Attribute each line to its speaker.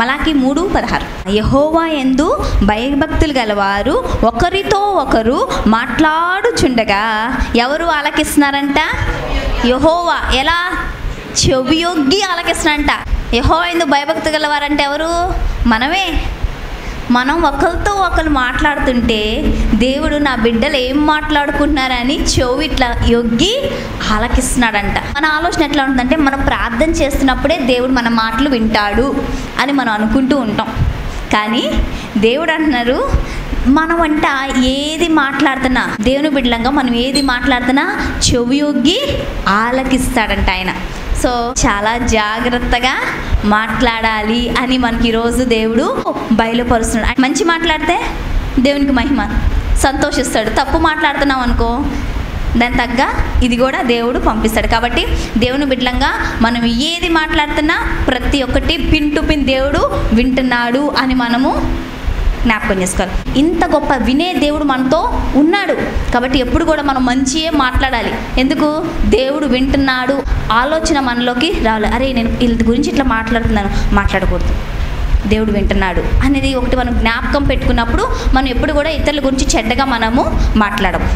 Speaker 1: మలాకి 3:16 యెహోవా యందు భయభక్తులు గలవారు ఒకరితో ఒకరు మాట్లాడుచుండగా ఎవరు ఆలకిస్తున్నారంట? యెహోవా. ఎలా? చెవియొగ్గి ఆలకిస్తున్నారంట. యెహోవా యందు భయభక్తి గలవారంటే ఎవరు? మనమే. మనం ఒకరితో ఒకరు మాట్లాడుతుంటే దేవుడు నా బిడ్డలు ఏం మాట్లాడుకుంటున్నారని చెవి ఇట్లా యొగ్గి ఆలకిస్తున్నాడంట. మన ఆలోచన ఎట్లా ఉంటుందంటే మనం ప్రార్థన చేస్తున్నప్పుడే దేవుడు మన మాటలు వింటాడు అని మనం అనుకుంటూ ఉంటాం. కానీ దేవుడు అంటున్నారు మనమంట ఏది మాట్లాడుతున్నా, దేవుని బిడ్డలంగా మనం ఏది మాట్లాడుతున్నా చెవి యొగ్గి ఆలకిస్తాడంట ఆయన. సో చాలా జాగ్రత్తగా మాట్లాడాలి అని మనకి ఈరోజు దేవుడు బయలుపరుస్తున్నాడు. మంచి మాట్లాడితే దేవునికి మహిమ, సంతోషిస్తాడు. తప్పు మాట్లాడుతున్నాం అనుకో దాని తగ్గ ఇది కూడా దేవుడు పంపిస్తాడు. కాబట్టి దేవుని బిడ్డలంగా మనం ఏది మాట్లాడుతున్నా ప్రతి ఒక్కటి పిన్ టు పిన్ దేవుడు వింటున్నాడు అని మనము జ్ఞాపకం చేసుకోవాలి. ఇంత గొప్ప వినే దేవుడు మనతో ఉన్నాడు కాబట్టి ఎప్పుడు కూడా మనం మంచియే మాట్లాడాలి. ఎందుకు? దేవుడు వింటున్నాడు ఆలోచన మనలోకి రావాలి. అరే నేను వీళ్ళ గురించి ఇట్లా మాట్లాడకూడదు, దేవుడు వింటున్నాడు అనేది ఒకటి మనం జ్ఞాపకం పెట్టుకున్నప్పుడు మనం ఎప్పుడు కూడా ఇతరుల గురించి చెడ్డగా మనము మాట్లాడము.